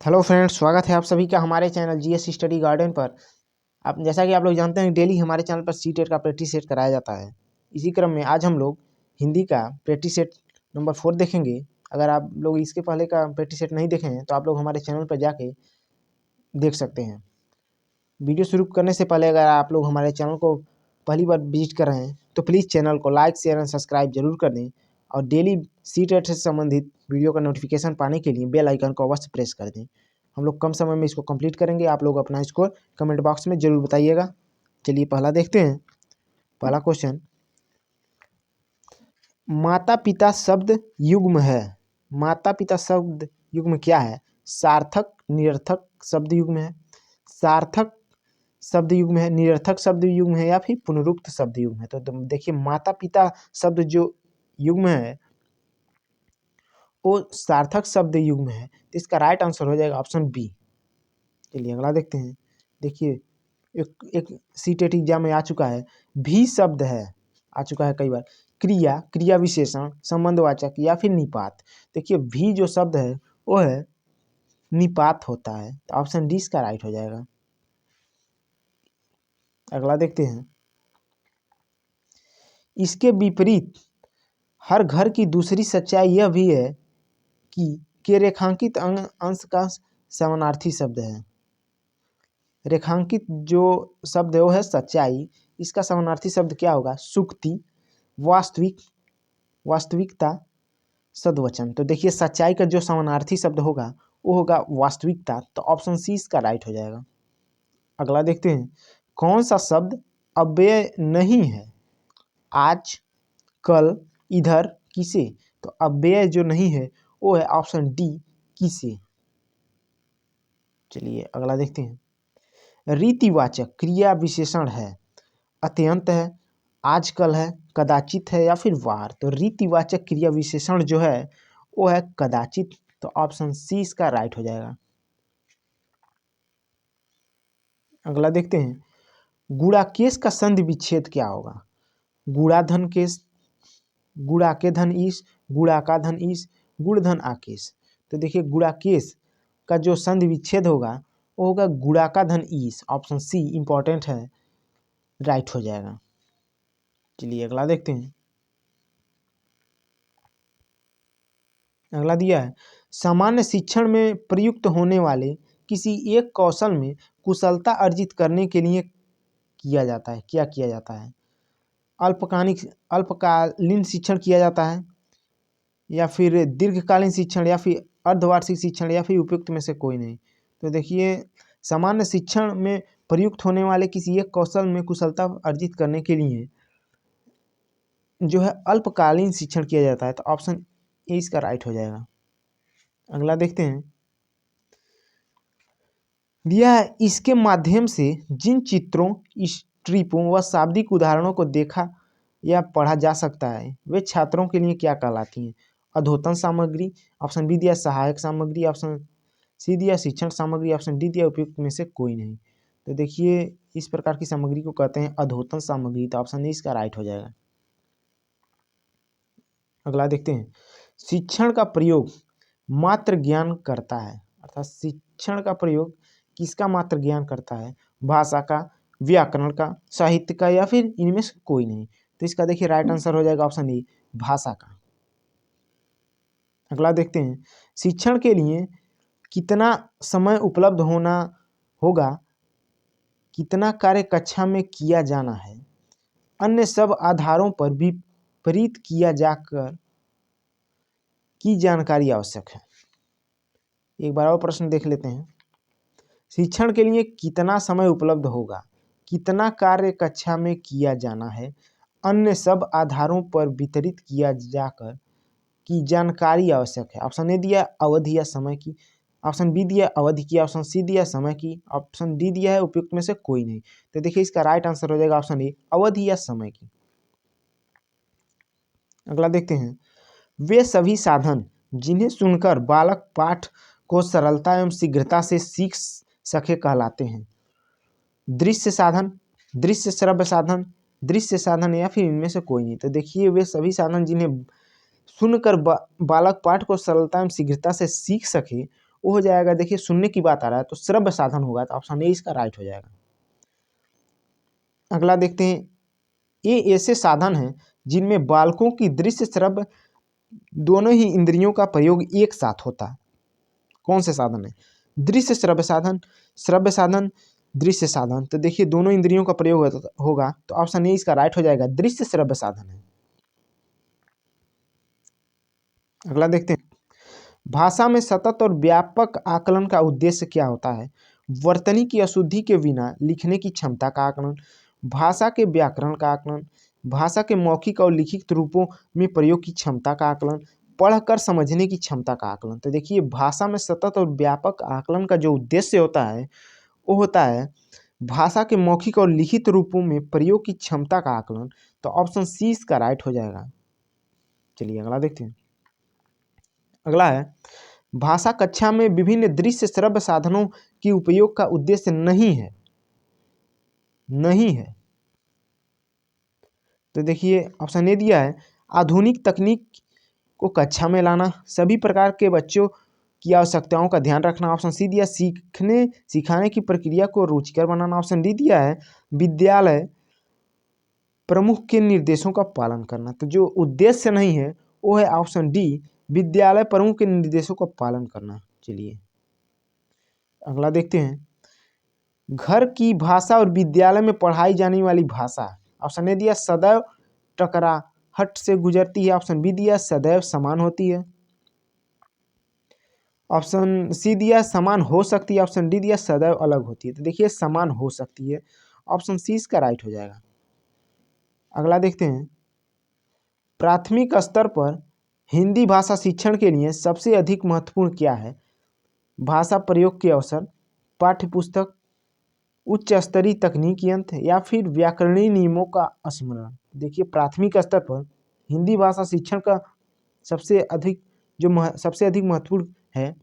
Hello friends, स्वागत है आप सभी का हमारे चैनल जीएस स्टडी गार्डन पर। आप जैसा कि आप लोग जानते हैं, डेली हमारे चैनल पर सी टेट का प्रैक्टिस सेट कराया जाता है। इसी क्रम में आज हम लोग हिंदी का प्रैक्टिस सेट नंबर 4 देखेंगे। अगर आप लोग इसके पहले का प्रैक्टिस सेट नहीं देखे हैं तो आप लोग हमारे चैनल पर जाके देख सकते हैं। वीडियो शुरू करने से पहले अगर आप लोग हमारे चैनल को पहली बार विजिट कर रहे हैं तो प्लीज़ चैनल को लाइक, शेयर एंड सब्सक्राइब जरूर कर दें और डेली सी टेट से संबंधित वीडियो का नोटिफिकेशन पाने के लिए बेल आइकन को अवश्य प्रेस कर दें। हम लोग कम समय में इसको कंप्लीट करेंगे। आप लोग अपना स्कोर कमेंट बॉक्स में जरूर बताइएगा। चलिए पहला देखते हैं। पहला क्वेश्चन, माता पिता शब्द युग्म है। माता पिता शब्द युग्म क्या है? सार्थक, निरर्थक शब्द युग्म है, सार्थक शब्द युग्म है, निरर्थक शब्द युग्म है या फिर पुनरुक्त शब्द युग्म है। तो देखिए, माता पिता शब्द जो युग्म है वो सार्थक शब्द युग्म है, तो इसका राइट आंसर हो जाएगा ऑप्शन बी। चलिए अगला देखते हैं। देखिए, एक सी टेट एग्जाम में आ चुका है, भी शब्द है, आ चुका है कई बार। क्रिया, क्रिया विशेषण, संबंधवाचक या फिर निपात। देखिए, भी जो शब्द है वो है निपात होता है, तो ऑप्शन डी इसका राइट हो जाएगा। अगला देखते हैं। इसके विपरीत हर घर की दूसरी सच्चाई यह भी है कि के रेखांकित अंश का समानार्थी शब्द है। रेखांकित जो शब्द है वो है सच्चाई, इसका समानार्थी शब्द क्या होगा? सुक्ति, वास्तविक, वास्तविकता, सद्वचन। तो देखिए, सच्चाई का जो समानार्थी शब्द होगा वो होगा वास्तविकता, तो ऑप्शन सी इसका राइट हो जाएगा। अगला देखते हैं। कौन सा शब्द अव्यय नहीं है? आज, कल, इधर, किसे। तो अव्यय जो नहीं है वो है ऑप्शन डी, किसे। चलिए अगला देखते हैं। रीतिवाचक क्रिया विशेषण है, अत्यंत है, आजकल है, कदाचित है या फिर वार। तो रीतिवाचक क्रिया विशेषण जो है वो है कदाचित, तो ऑप्शन सी इसका राइट हो जाएगा। अगला देखते हैं। गुणाकेश का संधि विच्छेद क्या होगा? गुणाधन केश, गुणा के धन ईश, गुणा का धन ईश, गुणधन आकेश। तो देखिए, गुणाकेश का जो संधि विच्छेद होगा वो होगा गुणा का धन ईश, ऑप्शन सी इंपॉर्टेंट है, राइट हो जाएगा। चलिए अगला देखते हैं। अगला दिया है, सामान्य शिक्षण में प्रयुक्त होने वाले किसी एक कौशल में कुशलता अर्जित करने के लिए किया जाता है, क्या किया जाता है? अल्पकालीन शिक्षण किया जाता है या फिर दीर्घकालीन शिक्षण या फिर अर्धवार्षिक शिक्षण या फिर उपयुक्त में से कोई नहीं। तो देखिए, सामान्य शिक्षण में प्रयुक्त होने वाले किसी एक कौशल में कुशलता अर्जित करने के लिए जो है अल्पकालीन शिक्षण किया जाता है, तो ऑप्शन ए इसका राइट हो जाएगा। अगला देखते हैं। दिया है, इसके माध्यम से जिन चित्रों, स्ट्रिपों व शाब्दिक उदाहरणों को देखा या पढ़ा जा सकता है वे छात्रों के लिए क्या कहलाती हैं? अधोतन सामग्री, ऑप्शन बी दिया सहायक सामग्री, ऑप्शन सी दिया शिक्षण सामग्री, ऑप्शन डी दिया उपयुक्त में से कोई नहीं। तो देखिए, इस प्रकार की सामग्री को कहते हैं अधोतन सामग्री, तो ऑप्शन ए इसका राइट हो जाएगा। अगला देखते हैं। शिक्षण का प्रयोग मात्र ज्ञान करता है, अर्थात शिक्षण का प्रयोग किसका मात्र ज्ञान करता है? भाषा का, व्याकरण का, साहित्य का या फिर इनमें से कोई नहीं। तो इसका देखिए राइट आंसर हो जाएगा ऑप्शन ए, भाषा का। अगला देखते हैं। शिक्षण के लिए कितना समय उपलब्ध होना होगा, कितना कार्य कक्षा में किया जाना है, अन्य सब आधारों पर विपरीत किया जाकर की जानकारी आवश्यक है। एक बार और प्रश्न देख लेते हैं। शिक्षण के लिए कितना समय उपलब्ध होगा, कितना कार्य कक्षा में किया जाना है, अन्य सब आधारों पर वितरित किया जाकर की जानकारी आवश्यक है। ऑप्शन ए दिया अवधि या समय की, ऑप्शन बी दिया अवधि की, ऑप्शन सी दिया समय की, ऑप्शन डी दिया है उपयुक्त में से कोई नहीं। तो देखिए, इसका राइट आंसर हो जाएगा ऑप्शन ए, अवधि या समय की। अगला देखते हैं। वे सभी साधन जिन्हें सुनकर बालक पाठ को सरलता एवं शीघ्रता से सीख सके कहलाते हैं? दृश्य साधन, दृश्य श्रव्य साधन, दृश्य साधन या फिर इनमें से कोई नहीं। तो देखिए, वे सभी साधन जिन्हें सुनकर बालक पाठ को सरलता एवं शीघ्रता से सीख सके वो हो जाएगा, देखिए सुनने की बात आ रहा है तो श्रव्य साधन होगा, तो ऑप्शन ए इसका राइट हो जाएगा। अगला देखते हैं, ये ऐसे साधन हैं जिनमें बालकों की दृश्य श्रव्य दोनों ही इंद्रियों का प्रयोग एक साथ होता है। कौन से साधन है? दृश्य श्रव्य साधन, श्रव्य साधन, दृश्य साधन। तो देखिए दोनों इंद्रियों का प्रयोग होगा, तो ऑप्शन ए इसका राइट हो जाएगा, दृश्य श्रव्य साधन है। अगला देखते हैं, भाषा में सतत और व्यापक आकलन का उद्देश्य क्या होता है? वर्तनी की अशुद्धि के बिना लिखने की क्षमता का आकलन, भाषा के व्याकरण का आकलन, भाषा के मौखिक और लिखित रूपों में प्रयोग की क्षमता का आकलन, पढ़कर समझने की क्षमता का आकलन। तो देखिए भाषा में सतत और व्यापक आकलन का जो उद्देश्य होता है वो होता है भाषा के मौखिक और लिखित रूपों में प्रयोग की क्षमता का आकलन। तो ऑप्शन सी इसका राइट हो जाएगा। चलिए अगला देखते हैं। अगला है, भाषा कक्षा में विभिन्न दृश्य श्रव्य साधनों की उपयोग का उद्देश्य नहीं है। नहीं है तो देखिए ऑप्शन ए दिया है, आधुनिक तकनीक को कक्षा में लाना, सभी प्रकार के बच्चों की आवश्यकताओं का ध्यान रखना। ऑप्शन सी दिया, सीखने सिखाने की प्रक्रिया को रुचिकर बनाना। ऑप्शन डी दिया है, विद्यालय प्रमुख के निर्देशों का पालन करना। तो जो उद्देश्य नहीं है वो है ऑप्शन डी, विद्यालय प्रमुख के निर्देशों का पालन करना। चलिए अगला देखते हैं, घर की भाषा और विद्यालय में पढ़ाई जाने वाली भाषा। ऑप्शन ए दिया, सदैव टकराहट से गुजरती है। ऑप्शन बी दिया, सदैव समान होती है। ऑप्शन सी दिया, समान हो सकती है। ऑप्शन डी दिया, सदैव अलग होती है। तो देखिए समान हो सकती है, ऑप्शन सी इसका राइट हो जाएगा। अगला देखते हैं, प्राथमिक स्तर पर हिंदी भाषा शिक्षण के लिए सबसे अधिक महत्वपूर्ण क्या है? भाषा प्रयोग के अवसर, पाठ्य पुस्तक, उच्च स्तरीय तकनीकी यंत्र या फिर व्याकरणीय नियमों का स्मरण। देखिए प्राथमिक स्तर पर हिंदी भाषा शिक्षण का सबसे अधिक सबसे अधिक महत्वपूर्ण है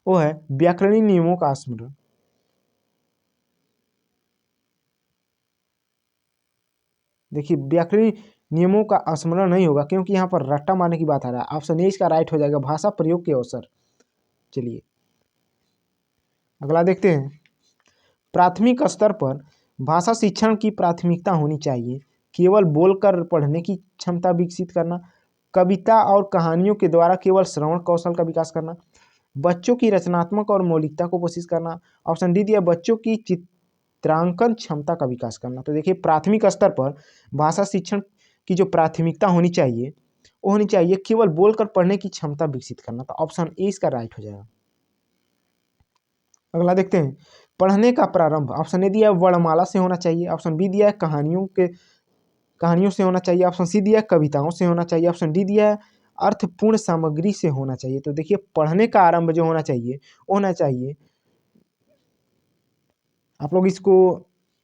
वो है व्याकरणीय नियमों का स्मरण। देखिए व्याकरणीय नियमों का स्मरण नहीं होगा क्योंकि यहाँ पर रट्टा मारने की बात आ रहा है। ऑप्शन ए इसका राइट हो जाएगा, भाषा प्रयोग के अवसर। चलिए अगला देखते हैं, प्राथमिक स्तर पर भाषा शिक्षण की प्राथमिकता होनी चाहिए केवल बोलकर पढ़ने की क्षमता विकसित करना, कविता और कहानियों के द्वारा केवल श्रवण कौशल का विकास करना, बच्चों की रचनात्मक और मौलिकता को कोशिश करना। ऑप्शन डी दिया, बच्चों की चित्रांकन क्षमता का विकास करना। तो देखिए प्राथमिक स्तर पर भाषा शिक्षण की जो प्राथमिकता होनी चाहिए वो होनी चाहिए केवल बोलकर पढ़ने की क्षमता विकसित करना। तो ऑप्शन ए इसका राइट हो जाएगा। अगला देखते हैं, पढ़ने का प्रारंभ। ऑप्शन ए दिया है वर्णमाला से होना चाहिए। ऑप्शन बी दिया है कहानियों से होना चाहिए। ऑप्शन सी दिया है कविताओं से होना चाहिए। ऑप्शन डी दिया है अर्थपूर्ण सामग्री से होना चाहिए। तो देखिए पढ़ने का आरंभ जो होना चाहिए वो होना चाहिए, आप लोग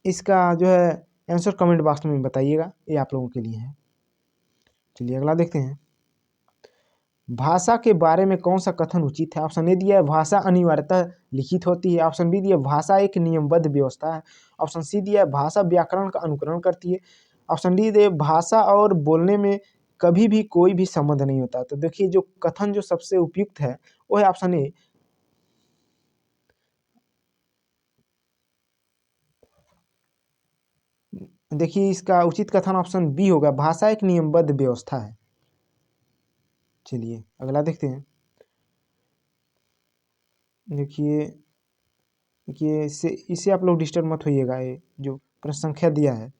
इसका जो है आंसर कमेंट बॉक्स में बताइएगा, ये आप लोगों के लिए है। चलिए अगला देखते हैं, भाषा के बारे में कौन सा कथन उचित है? ऑप्शन ए दिया है भाषा अनिवार्यतः लिखित होती है। ऑप्शन बी दिया भाषा एक नियमबद्ध व्यवस्था है। ऑप्शन सी दिया है भाषा व्याकरण का अनुकरण करती है। ऑप्शन डी दिया भाषा और बोलने में कभी भी कोई भी संबंध नहीं होता। तो देखिए जो कथन जो सबसे उपयुक्त है वो है ऑप्शन ए। देखिए इसका उचित कथन ऑप्शन बी होगा, भाषा एक नियमबद्ध व्यवस्था है। चलिए अगला देखते हैं, देखिए देखिए इससे आप लोग डिस्टर्ब मत होइएगा। ये जो प्रश्न संख्या दिया है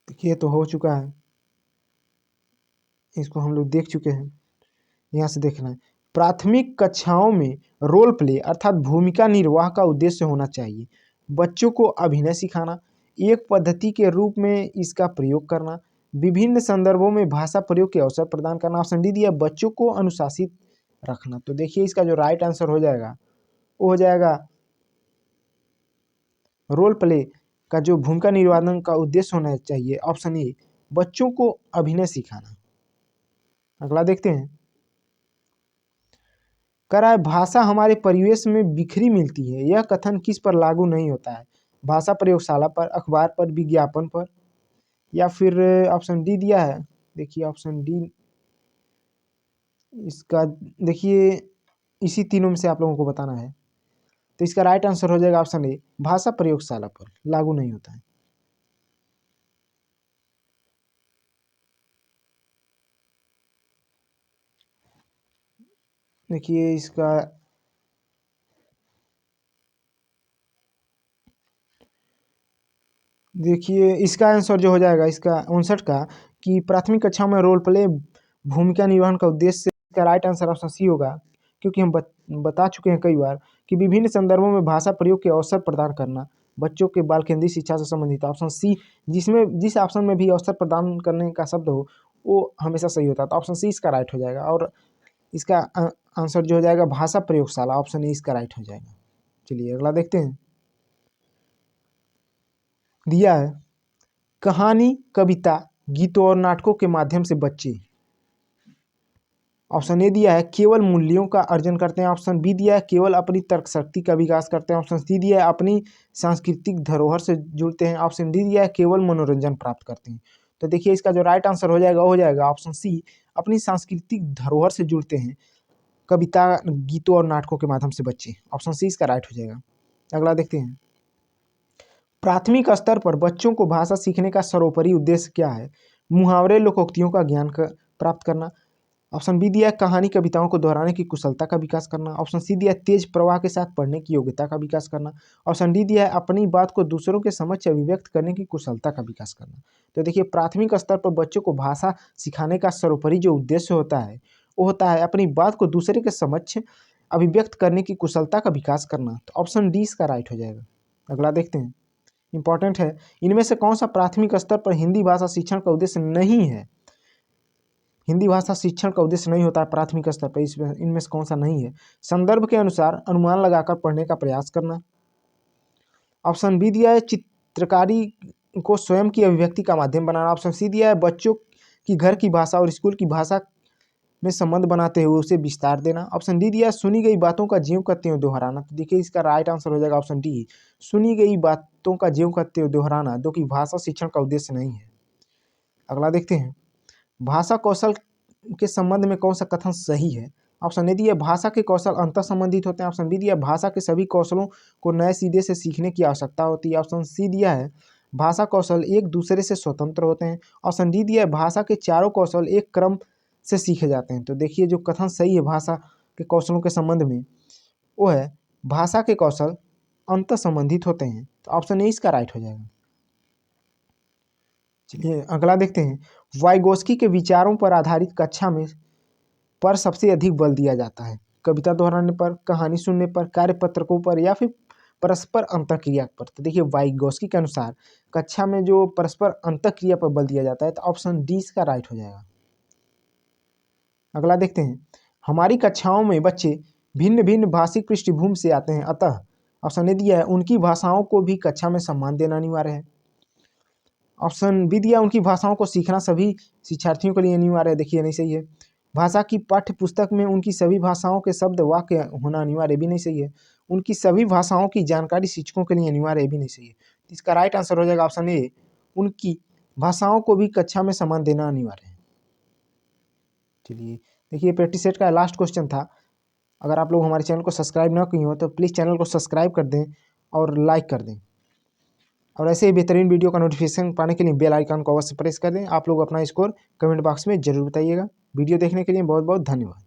देखिए तो हो चुका है, इसको हम लोग देख चुके हैं। यहाँ से देखना है, प्राथमिक कक्षाओं में रोल प्ले अर्थात भूमिका निर्वाह का उद्देश्य होना चाहिए बच्चों को अभिनय सिखाना, एक पद्धति के रूप में इसका प्रयोग करना, विभिन्न संदर्भों में भाषा प्रयोग के अवसर प्रदान करना। ऑप्शन डी दिया बच्चों को अनुशासित रखना। तो देखिए इसका जो राइट आंसर हो जाएगा वो हो जाएगा रोल प्ले का जो भूमिका निर्वाहन का उद्देश्य होना चाहिए ऑप्शन ए, बच्चों को अभिनय सिखाना। अगला देखते हैं, कह रहा है भाषा हमारे परिवेश में बिखरी मिलती है, यह कथन किस पर लागू नहीं होता है? भाषा प्रयोगशाला पर, अखबार पर, विज्ञापन पर, या फिर ऑप्शन डी दिया है। देखिए ऑप्शन डी इसका, देखिए इसी तीनों में से आप लोगों को बताना है। तो इसका राइट आंसर हो जाएगा ऑप्शन ए, भाषा प्रयोगशाला पर लागू नहीं होता है। देखिए इसका, देखिए इसका आंसर जो हो जाएगा इसका 59 का, कि प्राथमिक कक्षा में रोल प्ले भूमिका निर्वहन का उद्देश्य, इसका राइट आंसर ऑप्शन सी होगा। क्योंकि हम बता चुके हैं कई बार कि विभिन्न संदर्भों में भाषा प्रयोग के अवसर प्रदान करना बच्चों के बाल केंद्रीय शिक्षा से संबंधित। ऑप्शन सी, जिस ऑप्शन में भी अवसर प्रदान करने का शब्द हो वो हमेशा सही होता है। तो ऑप्शन सी इसका राइट हो जाएगा, और इसका आंसर जो हो जाएगा भाषा प्रयोगशाला, ऑप्शन ए इसका राइट हो जाएगा। चलिए अगला देखते हैं। दिया है, कहानी, कविता, गीतों और नाटकों के माध्यम से बच्चे। ऑप्शन ए दिया है केवल मूल्यों का अर्जन करते हैं। ऑप्शन बी दिया है केवल अपनी तर्क शक्ति का विकास करते हैं। ऑप्शन सी दिया है अपनी सांस्कृतिक धरोहर से जुड़ते हैं। ऑप्शन डी दिया है केवल मनोरंजन प्राप्त करते हैं। तो देखिए इसका जो राइट आंसर हो जाएगा वो हो जाएगा ऑप्शन सी, अपनी सांस्कृतिक धरोहर से जुड़ते हैं कविता, गीतों और नाटकों के माध्यम से बच्चे। ऑप्शन सी इसका राइट हो जाएगा। अगला देखते हैं। प्राथमिक स्तर पर बच्चों को भाषा सीखने का सर्वोपरि उद्देश्य क्या है? मुहावरे, लोकोक्तियों का ज्ञान प्राप्त करना। ऑप्शन बी दिया है कहानी, कविताओं को दोहराने की कुशलता का विकास करना। ऑप्शन सी दिया है तेज प्रवाह के साथ पढ़ने की योग्यता का विकास करना। ऑप्शन डी दिया है अपनी बात को दूसरों के समक्ष अभिव्यक्त करने की कुशलता का विकास करना। तो देखिए प्राथमिक स्तर पर बच्चों को भाषा सिखाने का सर्वोपरि जो उद्देश्य होता है वो होता है अपनी बात को दूसरे के समक्ष अभिव्यक्त करने की कुशलता का विकास करना। तो ऑप्शन डी इसका राइट हो जाएगा। अगला देखते हैं, इंपॉर्टेंट है, इनमें से कौन सा प्राथमिक स्तर पर हिंदी भाषा शिक्षण का उद्देश्य नहीं है? हिंदी भाषा शिक्षण का उद्देश्य नहीं होता है प्राथमिक स्तर पर, इसमें इनमें से कौन सा नहीं है? संदर्भ के अनुसार अनुमान लगाकर पढ़ने का प्रयास करना। ऑप्शन बी दिया है चित्रकारी को स्वयं की अभिव्यक्ति का माध्यम बनाना। ऑप्शन सी दिया है बच्चों की घर की भाषा और स्कूल की भाषा में संबंध बनाते हुए उसे विस्तार देना। ऑप्शन डी दिया है सुनी गई बातों का ज्यों का त्यों दोहराना। तो देखिए इसका राइट आंसर हो जाएगा ऑप्शन डी, सुनी गई बातों का ज्यों का त्यों दोहराना, जो कि भाषा शिक्षण का उद्देश्य नहीं है। अगला देखते हैं, भाषा कौशल के संबंध में कौन सा कथन सही है? ऑप्शन ए दिया भाषा के कौशल अंतर संबंधित होते हैं। ऑप्शन बी दिया भाषा के सभी कौशलों को नए सिरे से सीखने की आवश्यकता होती है। ऑप्शन सी दिया है भाषा कौशल एक दूसरे से स्वतंत्र होते हैं। ऑप्शन डी दिया है भाषा के चारों कौशल एक क्रम से सीखे जाते हैं। तो देखिए जो कथन सही है भाषा के कौशलों के संबंध में वो है भाषा के कौशल अंतर संबंधित होते हैं। तो ऑप्शन ए इसका राइट हो जाएगा। चलिए अगला देखते हैं, वाइगोस्की के विचारों पर आधारित कक्षा में पर सबसे अधिक बल दिया जाता है? कविता दोहराने पर, कहानी सुनने पर, कार्यपत्रकों पर, या फिर परस्पर अंतःक्रिया पर? तो देखिए वाइगोस्की के अनुसार कक्षा में जो परस्पर अंतःक्रिया पर बल दिया जाता है, तो ऑप्शन डी इसका राइट हो जाएगा। अगला देखते हैं, हमारी कक्षाओं में बच्चे भिन्न भिन्न भाषिक पृष्ठभूमि से आते हैं, अतः ऑप्शन ए दिया है उनकी भाषाओं को भी कक्षा में सम्मान देना अनिवार्य है। ऑप्शन बी दिया उनकी भाषाओं को सीखना सभी शिक्षार्थियों के लिए अनिवार्य है। देखिए नहीं सही है। भाषा की पाठ्य पुस्तक में उनकी सभी भाषाओं के शब्द वाक्य होना अनिवार्य भी नहीं सही है। उनकी सभी भाषाओं की जानकारी शिक्षकों के लिए अनिवार्य भी नहीं सही है। इसका राइट आंसर हो जाएगा ऑप्शन ए, उनकी भाषाओं को भी कक्षा में सम्मान देना अनिवार्य है। चलिए देखिए प्रैक्टिस सेट का लास्ट क्वेश्चन था। अगर आप लोग हमारे चैनल को सब्सक्राइब ना किए हो तो प्लीज़ चैनल को सब्सक्राइब कर दें और लाइक कर दें, और ऐसे ही बेहतरीन वीडियो का नोटिफिकेशन पाने के लिए बेल आइकन को अवश्य प्रेस कर दें। आप लोग अपना स्कोर कमेंट बॉक्स में जरूर बताइएगा। वीडियो देखने के लिए बहुत बहुत धन्यवाद।